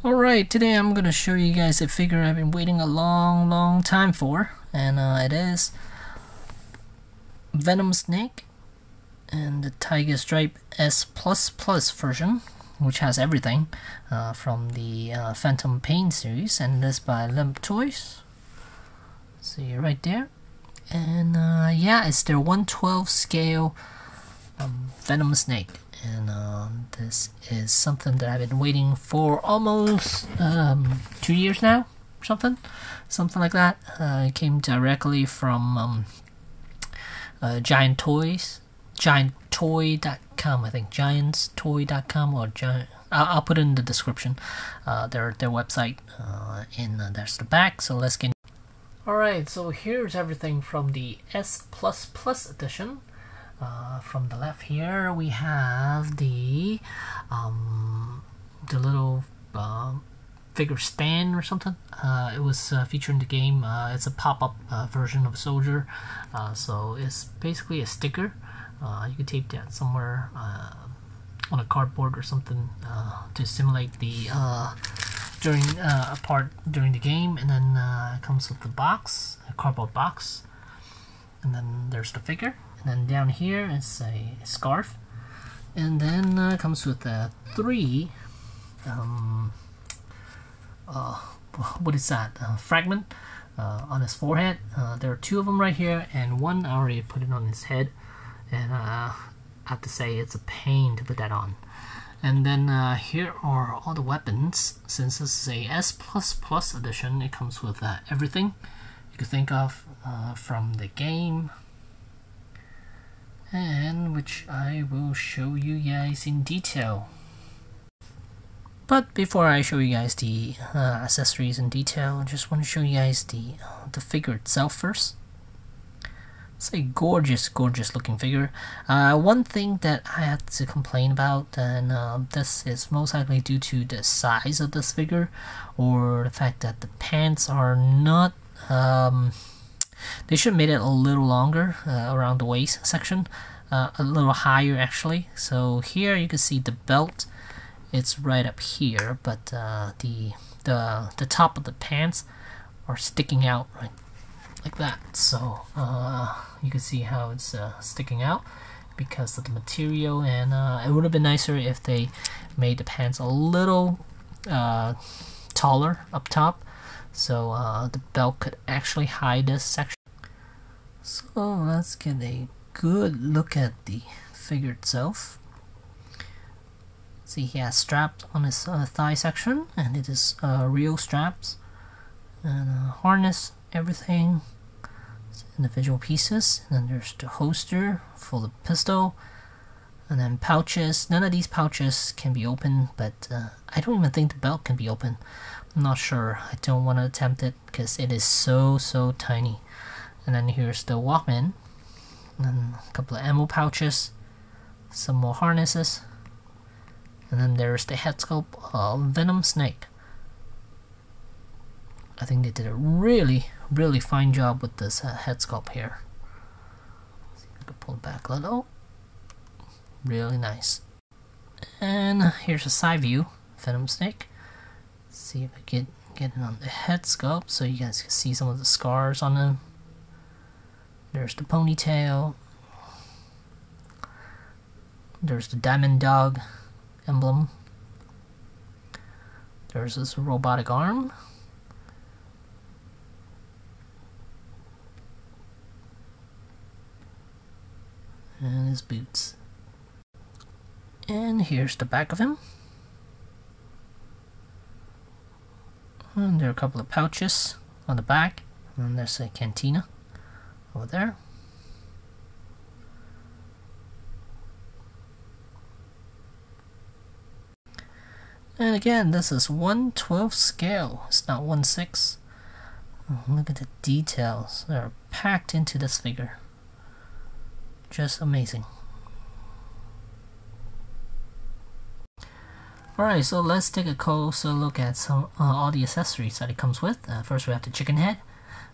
Alright, today I'm gonna show you guys a figure I've been waiting a long time for, and it is Venom Snake and the Tiger Stripe S++ version, which has everything from the Phantom Pain series, and this by Limtoys. See right there. And yeah, it's their 1/12 scale Venom Snake. And this is something that I've been waiting for almost 2 years now, something like that. It came directly from gianttoy.com, I think, giantstoy.com, or giant. I'll put it in the description. Their website, and there's the back. So let's get. All right, so here's everything from the S++ edition. From the left here we have the little figure stand or something. It was featured in the game. It's a pop-up version of a soldier, so it's basically a sticker. You could tape that somewhere on a cardboard or something to simulate the during the game, and then it comes with the box, a cardboard box, and then there's the figure. And then down here is a scarf, and then comes with three what is that, fragment on his forehead. There are two of them right here, and one I already put it on his head, and I have to say it's a pain to put that on. And then here are all the weapons. Since this is a S++ edition, it comes with everything you could think of from the game, and which I will show you guys in detail. But before I show you guys the accessories in detail, I just want to show you guys the figure itself first. It's a gorgeous looking figure. One thing that I had to complain about, and this is most likely due to the size of this figure, or the fact that the pants are not they should have made it a little longer around the waist section, a little higher actually. So here you can see the belt, it's right up here, but the top of the pants are sticking out right like that. So you can see how it's sticking out because of the material, and it would have been nicer if they made the pants a little taller up top, so the belt could actually hide this section. So let's get a good look at the figure itself. See, he has straps on his thigh section, and it is real straps, and harness, everything, individual pieces. And then there's the holster for the pistol, and then pouches. None of these pouches can be opened, but I don't even think the belt can be opened. I'm not sure. I don't want to attempt it because it is so tiny. And then here's the Walkman, and then a couple of ammo pouches, some more harnesses, and then there's the head sculpt of Venom Snake. I think they did a really fine job with this head sculpt here. See if I can pull it back a little. Really nice. And here's a side view, Venom Snake. See if I get it on the head sculpt so you guys can see some of the scars on him. There's the ponytail. There's the diamond dog emblem. There's this robotic arm. And his boots. And here's the back of him. And there are a couple of pouches on the back. And then there's a cantina over there. And again, this is 1/12 scale. It's not 1/6. Look at the details that are packed into this figure. Just amazing. Alright, so let's take a closer look at some all the accessories that it comes with. First we have the chicken head,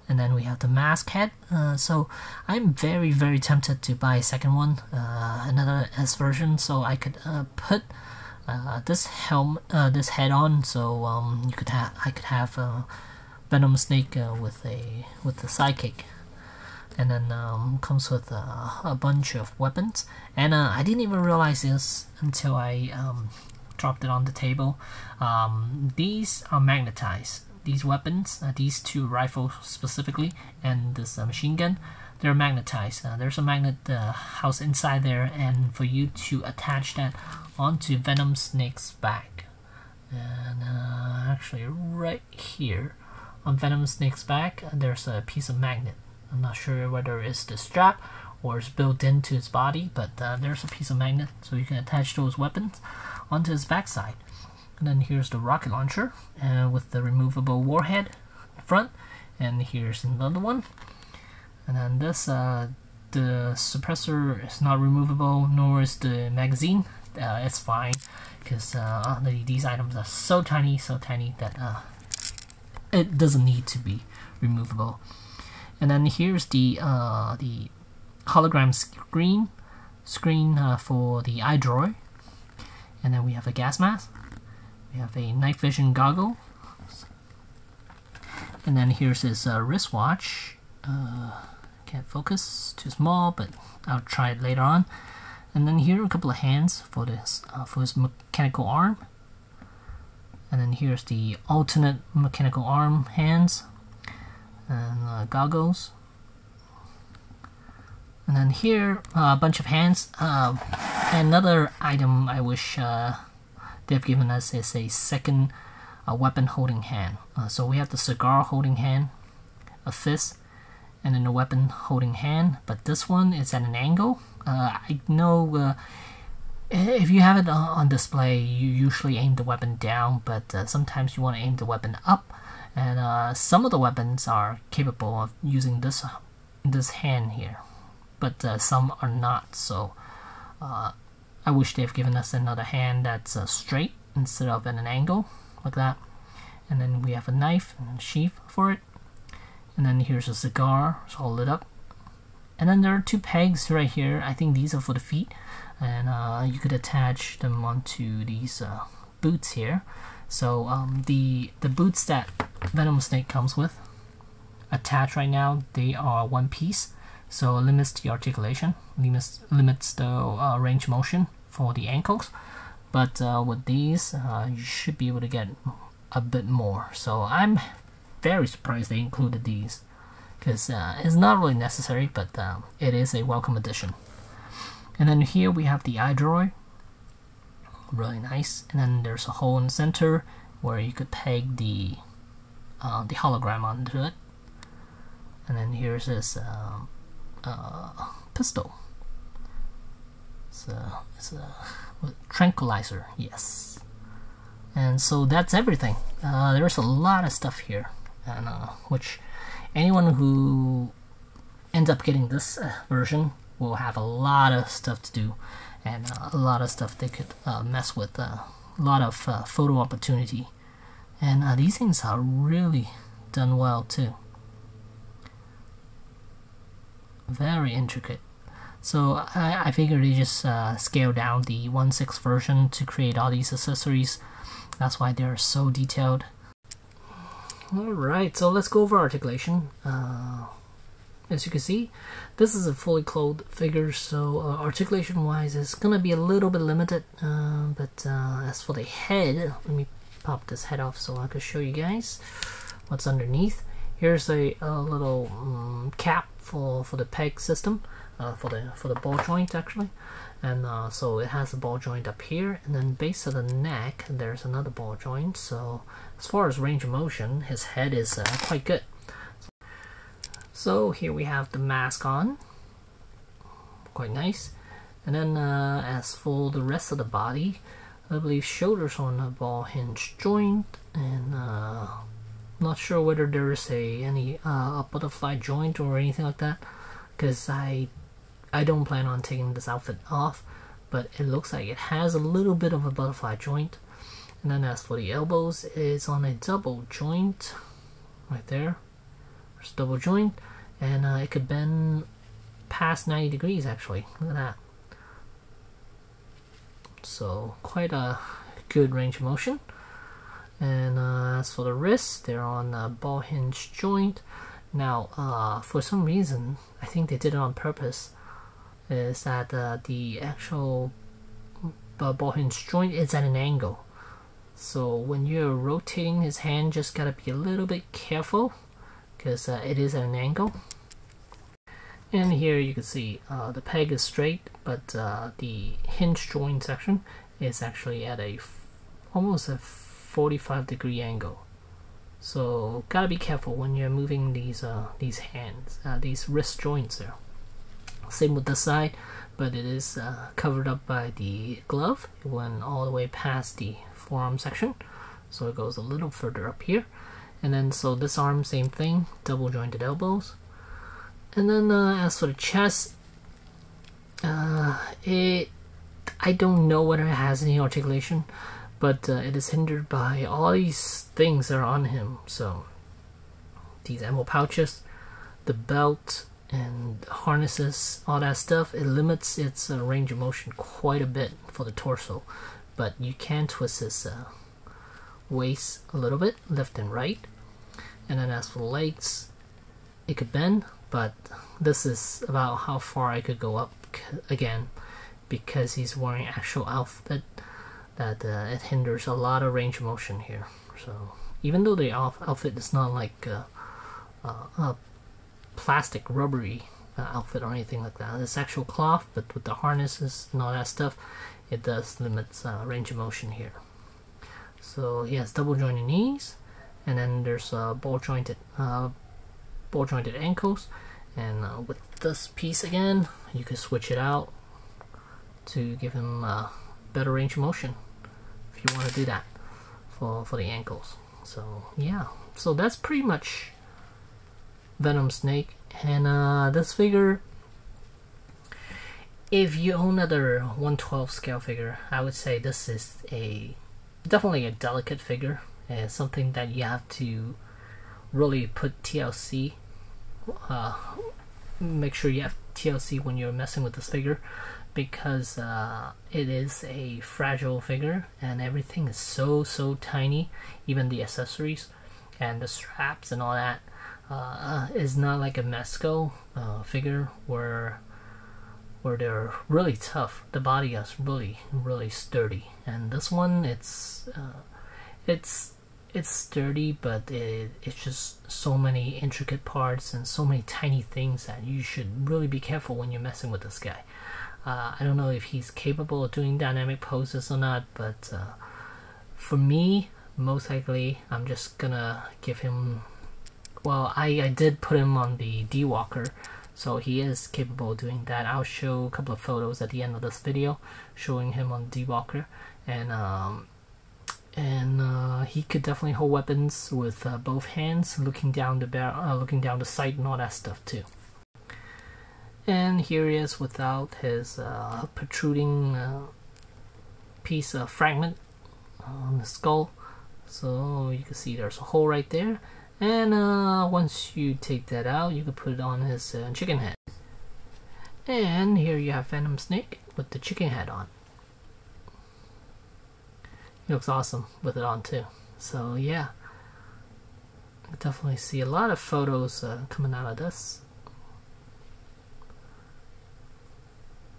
and then we have the mask head. So I'm very tempted to buy a second one, another S version, so I could put this head on, so I could have Venom Snake with the sidekick, and then comes with a bunch of weapons. And I didn't even realize this until I dropped it on the table. These are magnetized. These weapons, these two rifles specifically, and this machine gun, they're magnetized. There's a magnet house inside there, and for you to attach that onto Venom Snake's back. And actually right here on Venom Snake's back, there's a piece of magnet. I'm not sure whether it's the strap or it's built into his body, but there's a piece of magnet, so you can attach those weapons onto his backside. And then here's the rocket launcher with the removable warhead in front, and here's another one. And then this, the suppressor is not removable, nor is the magazine. It's fine, because these items are so tiny that it doesn't need to be removable. And then here's the hologram screen for the eye droid. And then we have a gas mask. We have a night vision goggle. And then here's his wristwatch. Can't focus, too small, but I'll try it later on. And then here are a couple of hands for this for his mechanical arm. And then here's the alternate mechanical arm hands and goggles. And then here a bunch of hands. Another item I wish they've given us is a second weapon holding hand. So we have the cigar holding hand, a fist, and then a weapon holding hand, but this one is at an angle. I know if you have it on display, you usually aim the weapon down, but sometimes you want to aim the weapon up, and some of the weapons are capable of using this hand here, but some are not. So I wish they've given us another hand that's straight instead of at an angle like that. And then we have a knife and a sheath for it. And then here's a cigar, it's all lit up. And then there are two pegs right here. I think these are for the feet, and you could attach them onto these boots here. So the boots that Venom Snake comes with, attached right now, they are one piece. So it limits the articulation, limits the range of motion for the ankles. But with these, you should be able to get a bit more. So I'm very surprised they included these, because it's not really necessary, but it is a welcome addition. And then here we have the eye droid, really nice. And then there's a hole in the center where you could peg the hologram onto it. And then here's this pistol. It's a tranquilizer, yes. And so that's everything. There's a lot of stuff here, and which anyone who ends up getting this version will have a lot of stuff to do, and a lot of stuff they could mess with, a lot of photo opportunity. And these things are really done well too. Very intricate. So I figured they just scaled down the 1/6 version to create all these accessories. That's why they're so detailed. Alright, so let's go over articulation. As you can see, this is a fully clothed figure, so articulation wise it's gonna be a little bit limited, but as for the head, let me pop this head off so I can show you guys what's underneath. Here's a little cap for the peg system, for the ball joint actually, and so it has a ball joint up here, and then base of the neck there's another ball joint. So as far as range of motion, his head is quite good. So here we have the mask on, quite nice. And then as for the rest of the body, I believe shoulders on a ball hinge joint, and not sure whether there's any butterfly joint or anything like that, because I don't plan on taking this outfit off, but it looks like it has a little bit of a butterfly joint. And then as for the elbows, it's on a double joint right there. There's a double joint, and it could bend past 90 degrees actually. Look at that. so quite a good range of motion. And as for the wrists, they're on a ball hinge joint. Now, for some reason, I think they did it on purpose, is that the actual ball hinge joint is at an angle. So when you're rotating his hand, just gotta be a little bit careful, because it is at an angle. And here you can see the peg is straight, but the hinge joint section is actually at almost a 45-degree angle. So gotta be careful when you're moving these hands, these wrist joints there. Same with the side, but it is covered up by the glove. It went all the way past the forearm section, so it goes a little further up here. And then so this arm, same thing, double jointed elbows. And then as for the chest, I don't know whether it has any articulation, but it is hindered by all these things that are on him. So these ammo pouches, the belt, and harnesses, all that stuff, it limits its range of motion quite a bit for the torso. But you can twist his waist a little bit, left and right. And then as for the legs, it could bend, but this is about how far I could go up again, because he's wearing actual outfit that it hinders a lot of range of motion here. So even though the outfit is not like a plastic rubbery outfit or anything like that, it's actual cloth, but with the harnesses and all that stuff, it does limit range of motion here. So he has double jointed knees, and then there's ball jointed ankles. And with this piece again, you can switch it out to give him better range of motion if you want to do that for the ankles. So yeah, so that's pretty much Venom Snake. And this figure, if you own another 1/12 scale figure, I would say this is definitely a delicate figure. It's something that you have to really put TLC. Make sure you have TLC when you're messing with this figure, because it is a fragile figure and everything is so tiny. Even the accessories and the straps and all that is not like a Mesco figure where they're really tough. The body is really sturdy, and this one it's sturdy, but it's just so many intricate parts and so many tiny things that you should really be careful when you're messing with this guy. I don't know if he's capable of doing dynamic poses or not, but for me, most likely I'm just gonna give him, well, I did put him on the D-Walker, so he is capable of doing that. I'll show a couple of photos at the end of this video showing him on D-Walker, and he could definitely hold weapons with both hands, looking down the barrel, looking down the sight, and all that stuff too. And here he is without his protruding piece of fragment on the skull. So you can see there's a hole right there, and once you take that out, you can put it on his chicken head. And here you have Venom Snake with the chicken head on. He looks awesome with it on too. So yeah, I definitely see a lot of photos coming out of this.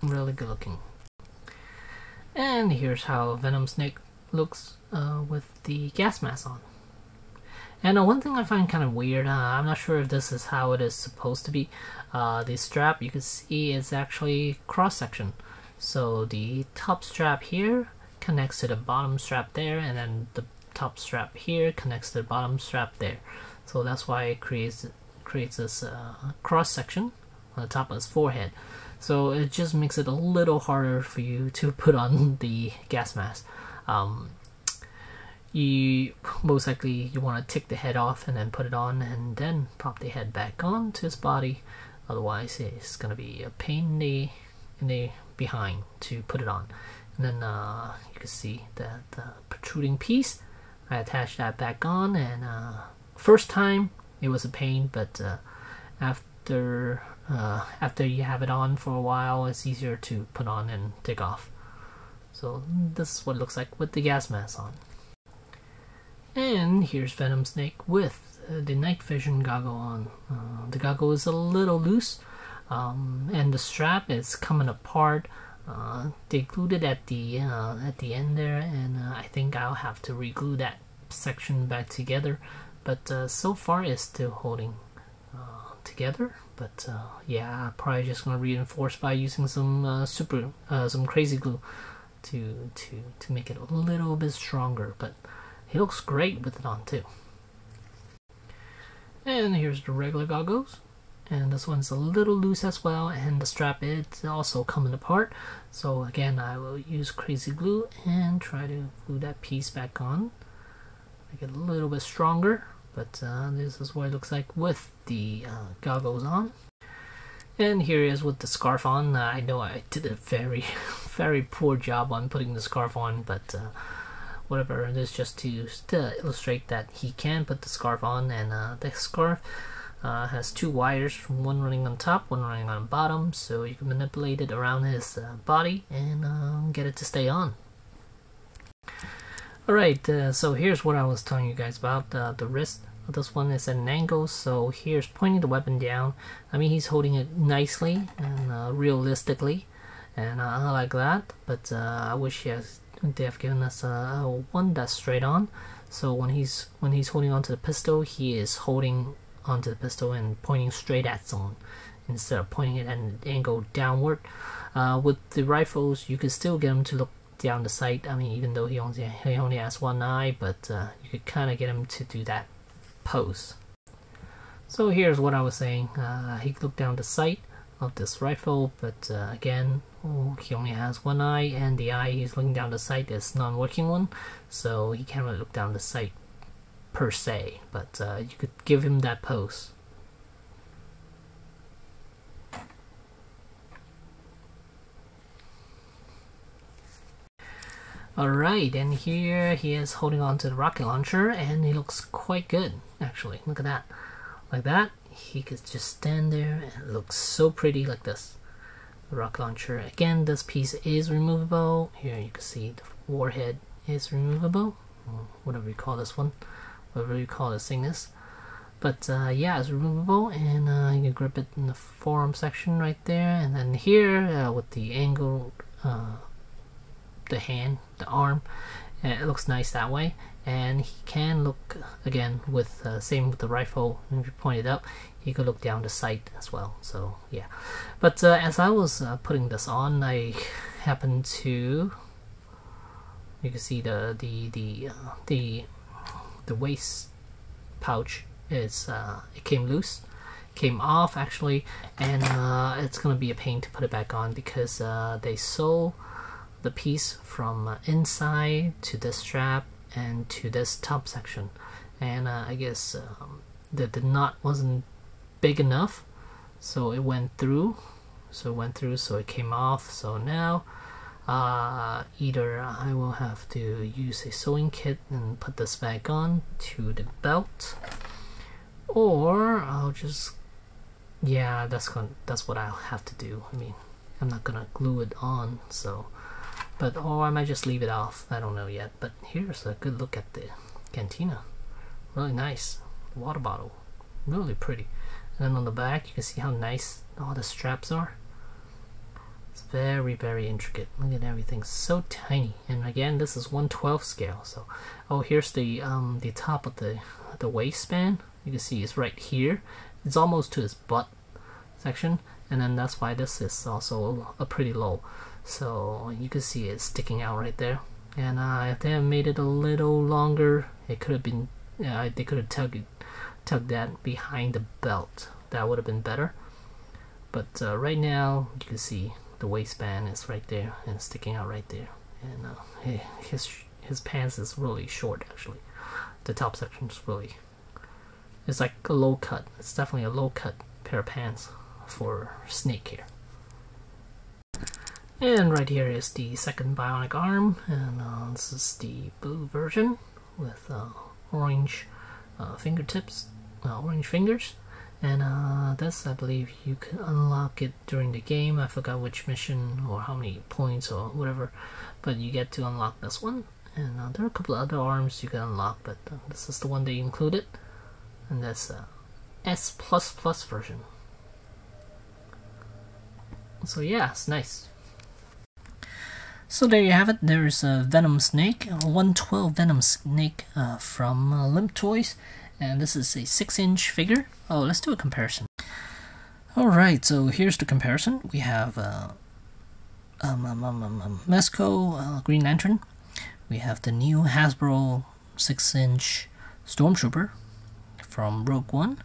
Really good looking. And here's how Venom Snake looks with the gas mask on. And one thing I find kind of weird, I'm not sure if this is how it is supposed to be. The strap, you can see, is actually cross section. So the top strap here connects to the bottom strap there, and then the top strap here connects to the bottom strap there. So that's why it creates this cross section on the top of his forehead. So it just makes it a little harder for you to put on the gas mask. You most likely you want to take the head off and then put it on, and then pop the head back on to his body. Otherwise, it's gonna be a pain in the behind to put it on. And then you can see that protruding piece. I attached that back on, and first time it was a pain, but after you have it on for a while, it's easier to put on and take off. So this is what it looks like with the gas mask on. And here's Venom Snake with the night vision goggle on. The goggle is a little loose, and the strap is coming apart. They glued it at the end there, and I think I'll have to re-glue that section back together. But so far it's still holding together. But yeah, probably just gonna reinforce by using some some crazy glue to make it a little bit stronger. But he looks great with it on too. And here's the regular goggles, and this one's a little loose as well, and the strap is also coming apart. So again, I will use crazy glue and try to glue that piece back on, make it a little bit stronger. But this is what it looks like with the goggles on. And here he is with the scarf on. I know I did a very very poor job on putting the scarf on, but whatever, it is just to illustrate that he can put the scarf on. And the scarf has two wires, one running on top, one running on the bottom, so you can manipulate it around his body and get it to stay on. Alright, so here's what I was telling you guys about the wrist. This one is at an angle, so here's pointing the weapon down. I mean, he's holding it nicely and realistically, and I like that. But I wish they have given us one that's straight on. So when he's holding onto the pistol, he is holding onto the pistol and pointing straight at someone instead of pointing it at an angle downward. With the rifles, you can still get him to look down the sight. I mean, even though he only has one eye, but you could kind of get him to do that pose. So here's what I was saying. He looked down the sight of this rifle, but again, he only has one eye, and the eye he's looking down the sight is non-working one, so he can't really look down the sight per se, but you could give him that pose. Alright, and here he is holding on to the rocket launcher, and he looks quite good, actually. Look at that. Like that, he could just stand there and it looks so pretty like this. The rocket launcher. Again, this piece is removable. Here you can see the warhead is removable. Whatever you call this one. Whatever you call this thing is. But yeah, it's removable, and you can grip it in the forearm section right there. And then here, with the angle, the hand, the arm, it looks nice that way. And he can look, again, with same with the rifle, if you point it up, he could look down the sight as well. So yeah, but as I was putting this on, I happened to, you can see the waist pouch is it came loose, came off actually, and it's gonna be a pain to put it back on because they sew the piece from inside to this strap and to this top section, and I guess the knot wasn't big enough, so it went through, so it came off. So now either I will have to use a sewing kit and put this back on to the belt, or I'll just, yeah, that's what I'll have to do. I mean, I'm not gonna glue it on, so. But, or I might just leave it off, I don't know yet. But here's a good look at the cantina. Really nice. Water bottle. Really pretty. And then on the back, you can see how nice all the straps are. It's very, very intricate. Look at everything. So tiny. And again, this is 1/12 scale. So, oh, here's the top of the waistband. You can see it's right here. It's almost to his butt section. And then that's why this is also a pretty low. So you can see it sticking out right there, and if they had made it a little longer, it could have been, they could have tugged that behind the belt. That would have been better. But right now you can see the waistband is right there and sticking out right there, and his pants is really short actually. The top section is really, it's like a low cut. It's definitely a low cut pair of pants for Snake here. And right here is the second Bionic Arm, and this is the blue version with orange fingertips, orange fingers, And this, I believe you can unlock it during the game. I forgot which mission or how many points or whatever, but you get to unlock this one. And there are a couple of other arms you can unlock, but this is the one they included, and that's S++ version. So yeah, it's nice. So there you have it. There's a Venom Snake, a 112 Venom Snake from Limtoys, and this is a 6-inch figure. Oh, let's do a comparison. Alright, so here's the comparison. We have Mesco Green Lantern. We have the new Hasbro 6-inch Stormtrooper from Rogue One.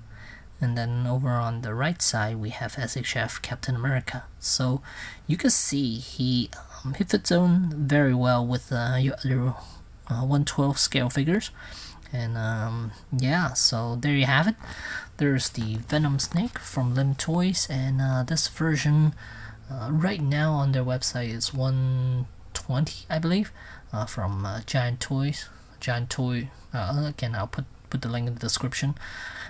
And then over on the right side we have SHF Captain America. So you can see he fits on very well with your other 112 scale figures. And yeah, so there you have it. There's the Venom Snake from Limtoys, and this version right now on their website is $120, I believe, from Giant Toys. Giant Toy. Again, I'll put the link in the description.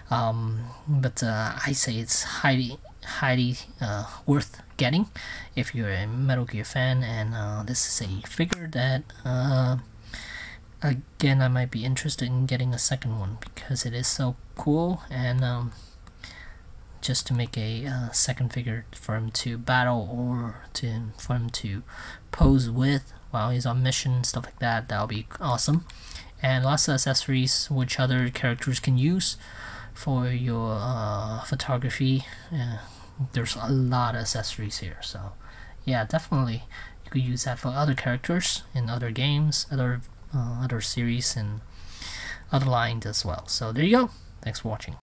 But I say it's highly worth getting if you're a Metal Gear fan, and this is a figure that again I might be interested in getting a second one because it is so cool, and just to make a second figure for him to battle or for him to pose with while he's on mission, stuff like that, that'll be awesome. And lots of accessories which other characters can use for your photography. There's a lot of accessories here, so yeah, definitely you could use that for other characters in other games, other series, and other lines as well. So there you go. Thanks for watching.